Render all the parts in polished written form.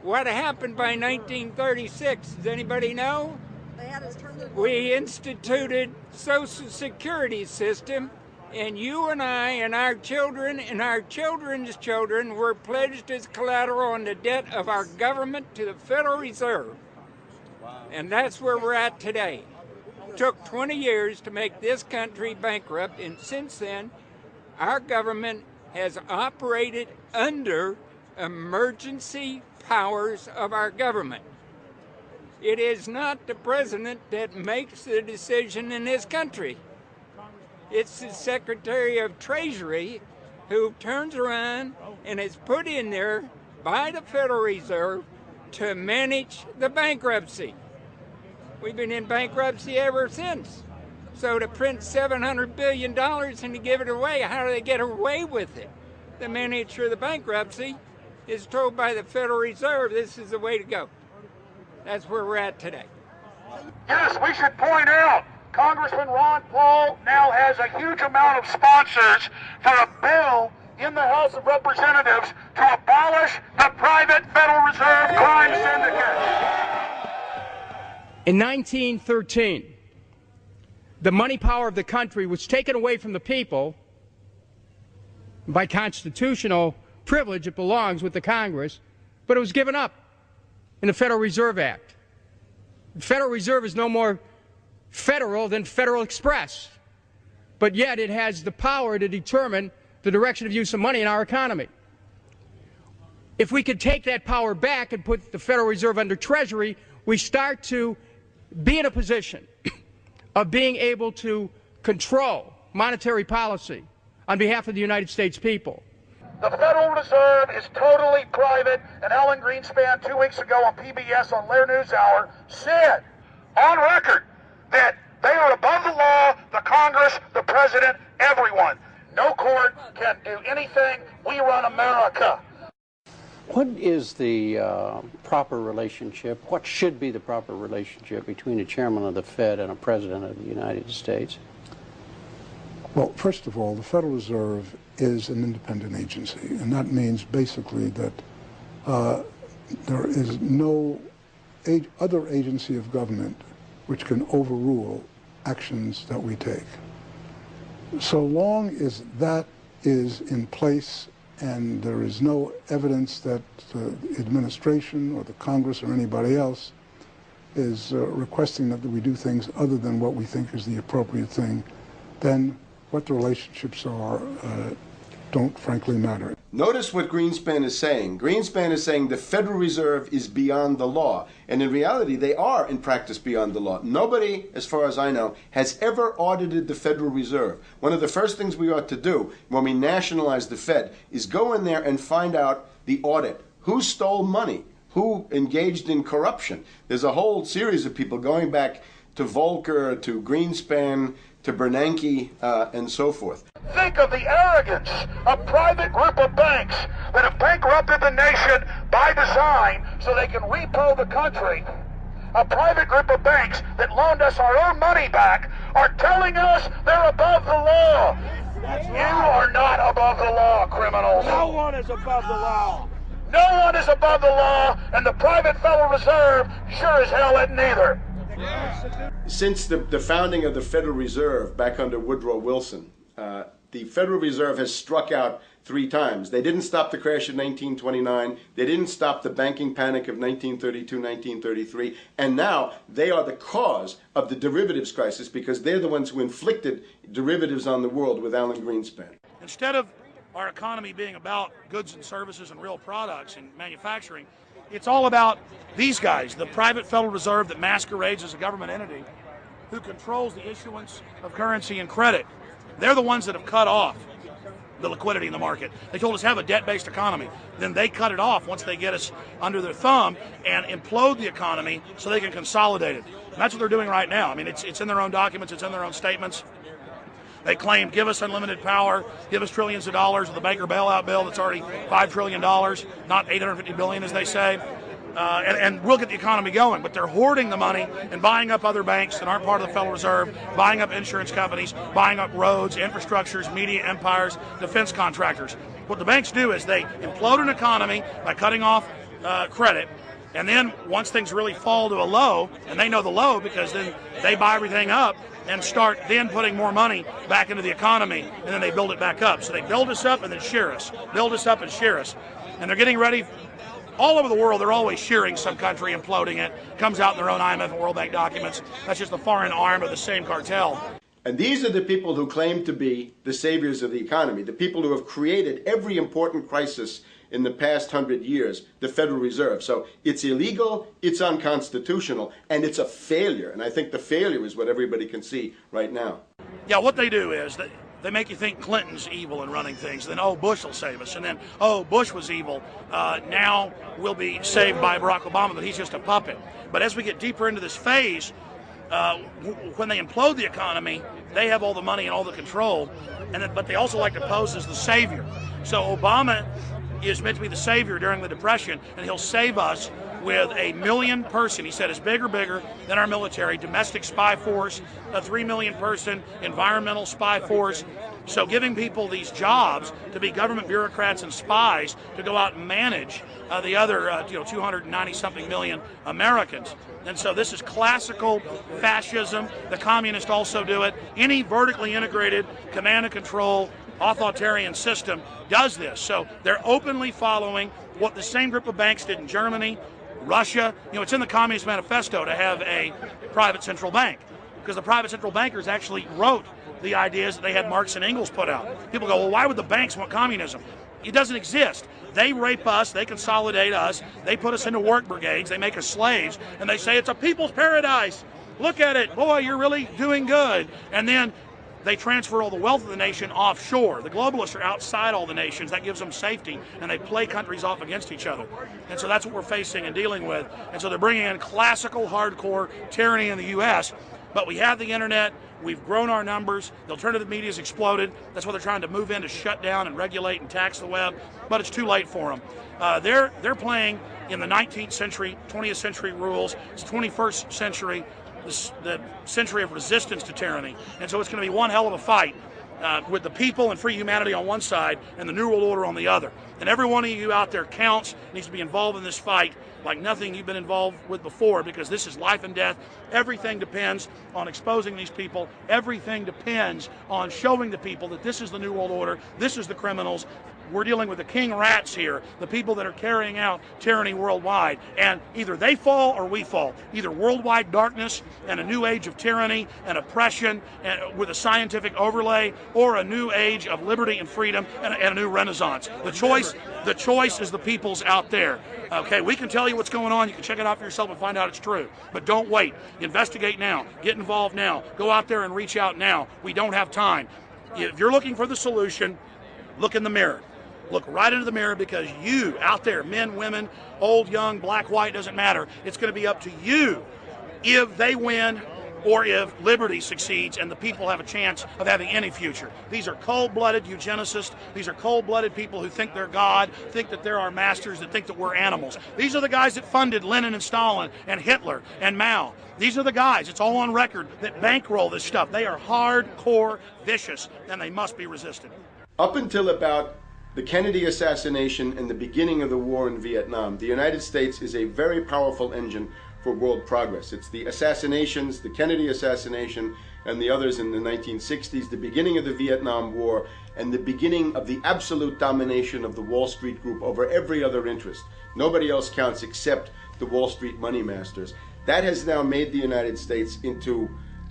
What happened by 1936? Does anybody know? They had us turn the We instituted Social Security system, and you and I and our children and our children's children were pledged as collateral on the debt of our government to the Federal Reserve. And that's where we're at today. It took 20 years to make this country bankrupt, and since then, our government has operated under emergency powers of our government. It is not the president that makes the decision in this country. It's the Secretary of Treasury who turns around and is put in there by the Federal Reserve to manage the bankruptcy. We've been in bankruptcy ever since. So to print $700 billion and to give it away, how do they get away with it? The manager of the bankruptcy is told by the Federal Reserve this is the way to go. That's where we're at today. Yes, we should point out, Congressman Ron Paul now has a huge amount of sponsors for a bill in the House of Representatives to abolish the private Federal Reserve crime syndicate. In 1913, the money power of the country was taken away from the people. By constitutional privilege, it belongs with the Congress, but it was given up in the Federal Reserve Act. The Federal Reserve is no more federal than Federal Express, but yet it has the power to determine the direction of use of money in our economy. If we could take that power back and put the Federal Reserve under Treasury, we start to be in a position of being able to control monetary policy on behalf of the United States people. The Federal Reserve is totally private, and Alan Greenspan 2 weeks ago on PBS on Lair NewsHour said on record that they are above the law, the Congress, the President, everyone. No court can do anything. We run America. What is the proper relationship, what should be the proper relationship between a chairman of the Fed and a president of the United States? Well, first of all, the Federal Reserve is an independent agency, and that means basically that there is no other agency of government which can overrule actions that we take. So long as that is in place and there is no evidence that the administration or the Congress or anybody else is requesting that we do things other than what we think is the appropriate thing, then what the relationships are don't frankly matter. Notice what Greenspan is saying. Greenspan is saying the Federal Reserve is beyond the law. And in reality, they are in practice beyond the law. Nobody, as far as I know, has ever audited the Federal Reserve. One of the first things we ought to do when we nationalize the Fed is go in there and find out the audit. Who stole money? Who engaged in corruption? There's a whole series of people going back to Volcker, to Greenspan, to Bernanke, and so forth. Think of the arrogance of private group of banks that have bankrupted the nation by design so they can repo the country. A private group of banks that loaned us our own money back are telling us they're above the law. You are not above the law, criminals. No one is above the law. No one is above the law, and the private Federal Reserve sure as hell isn't either. Since the founding of the Federal Reserve back under Woodrow Wilson, the Federal Reserve has struck out 3 times. They didn't stop the crash of 1929. They didn't stop the banking panic of 1932, 1933. And now they are the cause of the derivatives crisis because they're the ones who inflicted derivatives on the world with Alan Greenspan. Instead of our economy being about goods and services and real products and manufacturing, it's all about these guys, the private Federal Reserve that masquerades as a government entity who controls the issuance of currency and credit. They're the ones that have cut off the liquidity in the market. They told us have a debt-based economy. Then they cut it off once they get us under their thumb and implode the economy so they can consolidate it. And that's what they're doing right now. I mean, it's in their own documents, it's in their own statements. They claim, give us unlimited power, give us trillions of dollars of the Baker bailout bill that's already $5 trillion, not $850 billion as they say. And we'll get the economy going, but they're hoarding the money and buying up other banks that aren't part of the Federal Reserve, buying up insurance companies, buying up roads, infrastructures, media empires, defense contractors. What the banks do is they implode an economy by cutting off credit. And then once things really fall to a low, and they know the low because then they buy everything up and start then putting more money back into the economy, and then they build it back up. So they build us up and then shear us, build us up and shear us. And they're getting ready. All over the world, they're always shearing some country, imploding it. Comes out in their own IMF and World Bank documents. That's just the foreign arm of the same cartel. And these are the people who claim to be the saviors of the economy, the people who have created every important crisis in the past 100 years, the Federal Reserve. So it's illegal, it's unconstitutional, and it's a failure. And I think the failure is what everybody can see right now. Yeah, what they do is they make you think Clinton's evil in running things. Then, oh, Bush will save us. And then, oh, Bush was evil. Now we'll be saved by Barack Obama, but he's just a puppet. But as we get deeper into this phase, when they implode the economy, they have all the money and all the control. But they also like to pose as the savior. So Obama is meant to be the savior during the Depression, and he'll save us with a 1 million person, he said, is bigger than our military, domestic spy force, a 3 million person environmental spy force. So giving people these jobs to be government bureaucrats and spies to go out and manage the other 290-something million Americans. And so this is classical fascism. The communists also do it. Any vertically integrated command and control authoritarian system does this. So they're openly following what the same group of banks did in Germany, Russia. It's in the Communist Manifesto to have a private central bank, because the private central bankers actually wrote the ideas that they had Marx and Engels put out. People go, well, why would the banks want communism? It doesn't exist. They rape us, they consolidate us, they put us into work brigades, they make us slaves, and they say it's a people's paradise. Look at it, boy, you're really doing good. And then they transfer all the wealth of the nation offshore. The globalists are outside all the nations. That gives them safety, and they play countries off against each other. And so that's what we're facing and dealing with. And so they're bringing in classical, hardcore tyranny in the U.S., but we have the internet. We've grown our numbers. The alternative media has exploded. That's why they're trying to move in to shut down and regulate and tax the web, but it's too late for them. They're playing in the 19th century, 20th century rules. It's 21st century, the century of resistance to tyranny. And so it's going to be one hell of a fight with the people and free humanity on one side and the New World Order on the other. And every one of you out there counts, needs to be involved in this fight like nothing you've been involved with before, because this is life and death. Everything depends on exposing these people. Everything depends on showing the people that this is the New World Order, this is the criminals. We're dealing with the king rats here, the people that are carrying out tyranny worldwide. And either they fall or we fall. Either worldwide darkness and a new age of tyranny and oppression and with a scientific overlay, or a new age of liberty and freedom and a new renaissance. The choice is the people's out there. Okay, we can tell you what's going on. You can check it out for yourself and find out it's true. But don't wait. Investigate now. Get involved now. Go out there and reach out now. We don't have time. If you're looking for the solution, look in the mirror. Look right into the mirror, because you out there, men, women, old, young, black, white, doesn't matter. It's going to be up to you if they win or if liberty succeeds and the people have a chance of having any future. These are cold-blooded eugenicists. These are cold-blooded people who think they're God, think that they're our masters, that think that we're animals. These are the guys that funded Lenin and Stalin and Hitler and Mao. These are the guys, it's all on record, that bankroll this stuff. They are hardcore vicious, and they must be resisted. Up until about the Kennedy assassination and the beginning of the war in Vietnam, the United States is a very powerful engine for world progress. It's the assassinations, the Kennedy assassination, and the others in the 1960s, the beginning of the Vietnam War, and the beginning of the absolute domination of the Wall Street Group over every other interest. Nobody else counts except the Wall Street money masters. That has now made the United States into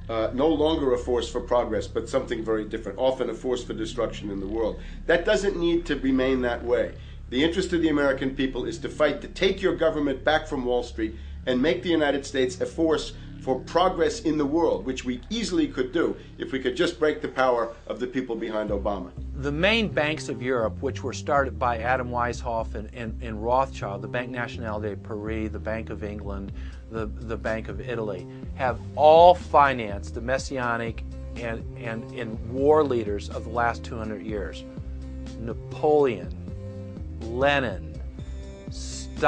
no longer a force for progress, but something very different, often a force for destruction in the world. That doesn't need to remain that way. The interest of the American people is to fight to take your government back from Wall Street and make the United States a force for progress in the world, which we easily could do if we could just break the power of the people behind Obama. The main banks of Europe, which were started by Adam Weishaupt and Rothschild, the Banque Nationale de Paris, the Bank of England, the Bank of Italy, have all financed the messianic and war leaders of the last 200 years. Napoleon, Lenin,